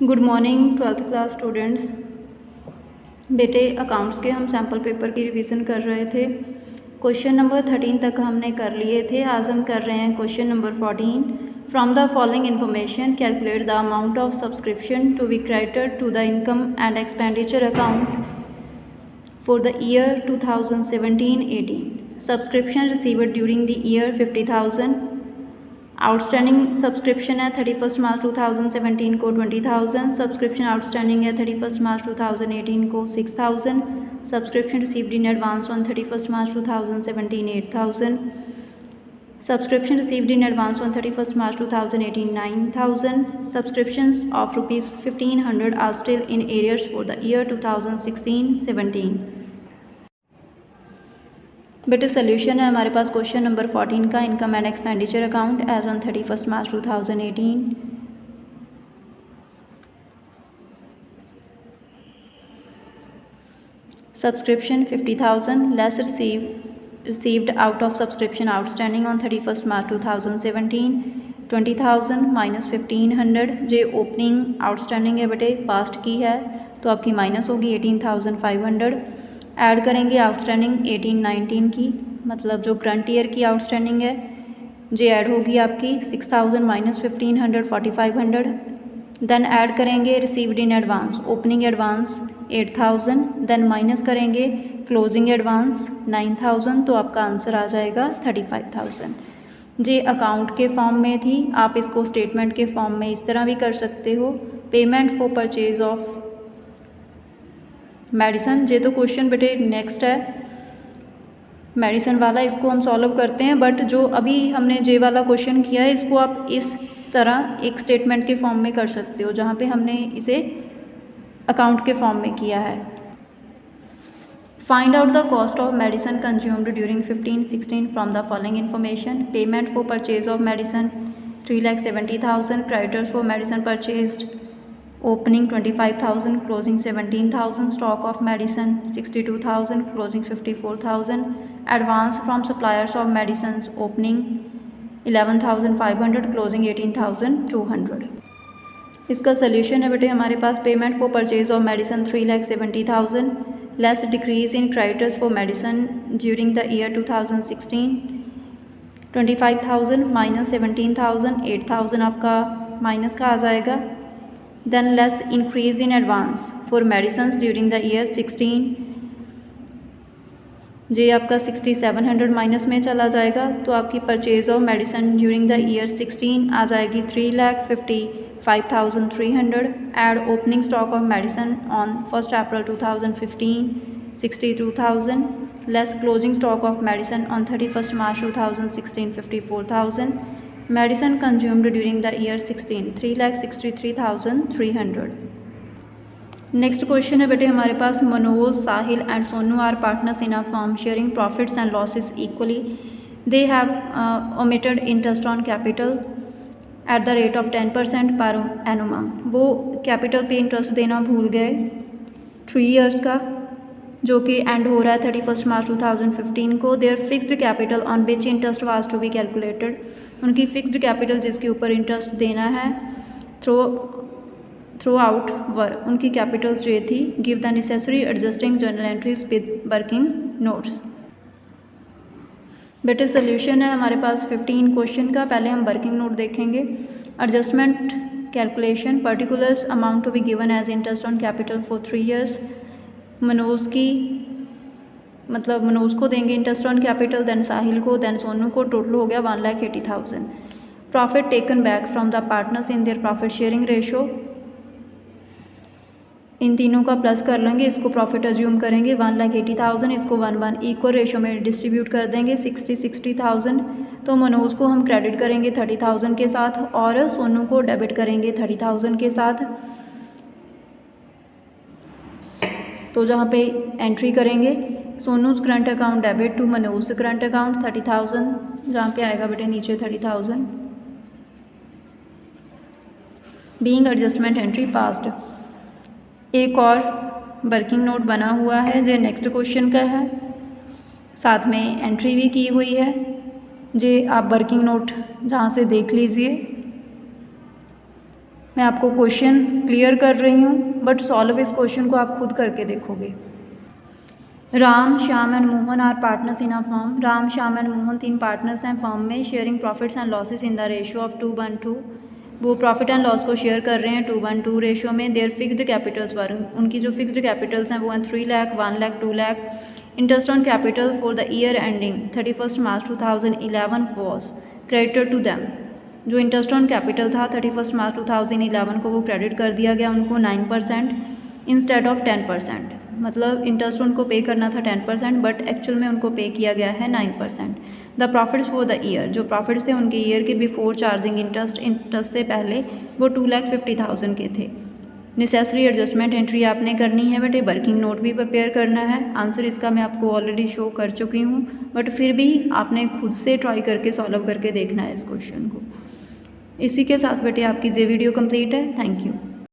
Good morning 12th class students. बेटे accounts के हम सैम्पल पेपर की रिवीजन कर रहे थे। क्वेश्चन नंबर 13 तक हमने कर लिए थे। आज हम कर रहे हैं question number 14। From the following information calculate the amount of subscription to be credited to the income and expenditure account for the year 2017-18। Subscription received during the year 50,000। Outstanding subscription है 31 मार्च 2017 को 20,000। Subscription outstanding है 31 March 2018 को 6,000। Subscription received in advance on 31 March 2017 8,000। Subscription received in advance on 31 March 2018 9,000। Subscriptions of ₹1,500 are still in arrears for the year 2016-17। बेटे solution है हमारे पास question number 14 का, income and expenditure account as on 31 March 2018। Subscription 50,000 less received out of subscription outstanding on 31 March 2017 20,000 minus 1,500। J opening outstanding है बेटे past की है तो आपकी माइनस होगी 18,500। ऐड करेंगे आउटस्टैंडिंग 18-19 की, मतलब जो करंट ईयर की आउटस्टैंडिंग है जे ऐड होगी आपकी 6,000 माइनस 1,500 4,500। देन ऐड करेंगे received in advance, opening advance 8,000, then minus करेंगे क्लोजिंग एडवांस 9,000, तो आपका आंसर आ जाएगा 35,000। जे अकाउंट के फॉर्म में थी, आप इसको स्टेटमेंट के फॉर्म में इस तरह भी कर सकते हो। Payment for purchase of medicine, जे तो क्वेश्चन बेटे नेक्स्ट है मेडिसन वाला, इसको हम सॉल्व करते हैं। बट जो अभी हमने जे वाला क्वेश्चन किया है इसको आप इस तरह एक स्टेटमेंट के फॉर्म में कर सकते हो, जहाँ पे हमने इसे अकाउंट के फॉर्म में किया है। Find out the cost of medicine consumed during 15-16 from the following information. Payment for purchase of medicine 3,70,000। Creditors for medicine purchased opening 25,000, closing 17,000। Stock of medicine 62,000, closing 54,000। Advance from suppliers of medicine opening 11,500, closing 18,200। इसका solution है बेटे हमारे पास payment for purchase of medicine 3,70,000 less decrease in creditors for medicine during the year 2016 25,000 minus 17,000 8,000 आपका minus का आ जाएगा। Then less increase in advance for medicines during the year 16, जे आपका 6,700 माइनस में चला जाएगा, तो आपकी purchase of medicine during the year 16 आ जाएगी 3,55,300। Add opening stock of medicine on 1 April 2015 62,000 less closing stock of medicine on 31 March 2016 54,000। Medicine consumed during the year 16 3,63,300। Next question है बेटे हमारे पास, Manoj, Sahil and Sonu are partners in a firm sharing profits and losses equally. They have omitted interest on capital at the rate of 10% per एनुम। वो capital पे interest देना भूल गए 3 years का, जो कि एंड हो रहा है 31 मार्च 2015 को। Their fixed capital on which interest was to be calculated. उनकी फिक्स्ड कैपिटल जिसके ऊपर इंटरेस्ट देना है थ्रू आउट वर, उनकी कैपिटल्स ये थी। Give the necessary adjusting journal entries with working notes. बेटे सोल्यूशन है हमारे पास 15 क्वेश्चन का। पहले हम वर्किंग नोट देखेंगे। Adjustment calculation, particulars amount to be given as interest on capital for 3 years. Manoj की मतलब मनोज को देंगे interest on capital, then Sahil को, देन सोनू को। टोटल हो गया 1,80,000। Profit taken back from the partners in their profit sharing ratio, इन तीनों का प्लस कर लेंगे, इसको प्रॉफिट अज्यूम करेंगे 1,80,000, इसको 1:1 इक्वल रेशो में डिस्ट्रीब्यूट कर देंगे 60,000। तो मनोज को हम क्रेडिट करेंगे 30,000 के साथ और सोनू को डेबिट करेंगे 30,000 के साथ। तो जहाँ पे एंट्री करेंगे Sonu's current account debit to Manoj current account 30,000, जहाँ पे आएगा बेटे नीचे 30,000। Being adjustment entry passed. एक और वर्किंग नोट बना हुआ है जो नेक्स्ट क्वेश्चन का है, साथ में एंट्री भी की हुई है। जे आप वर्किंग नोट जहाँ से देख लीजिए। मैं आपको क्वेश्चन क्लियर कर रही हूँ, बट सॉल्व इस क्वेश्चन को आप खुद करके देखोगे। Ram, Shyam and Mohan are partners in a firm. Ram, Shyam and Mohan 3 partners हैं फर्म में, sharing profits and losses in the ratio of 2:2। वो प्रॉफिट एंड लॉस को शेयर कर रहे हैं 2:2 रेशियो में। देयर फिक्स्ड कैपिटल्स वर, उनकी जो फिक्स्ड कैपिटल्स हैं वो हैं 3 lakh, 1 lakh, 2 lakh. Interest on capital for the year ending 31 March 2011 was credited to them. जो इंटरेस्ट ऑन कैपिटल था 31 मार्च 2011 को वो क्रेडिट कर दिया गया उनको 9% इंस्टेड ऑफ 10%। मतलब इंटरेस्ट उनको पे करना था 10%, बट एक्चुअल में उनको पे किया गया है 9%। The profits for the year, जो प्रॉफिट्स थे उनके ईयर के बिफोर चार्जिंग इंटरेस्ट से पहले वो 2,50,000 के थे। नेसेसरी एडजस्टमेंट एंट्री आपने करनी है बट ये वर्किंग नोट भी प्रिपेयर करना है। आंसर इसका मैं आपको ऑलरेडी शो कर चुकी हूँ, बट फिर भी आपने खुद से ट्राई करके सॉल्व करके देखना है इस क्वेश्चन को। इसी के साथ बेटे आपकी ये वीडियो कंप्लीट है। Thank you.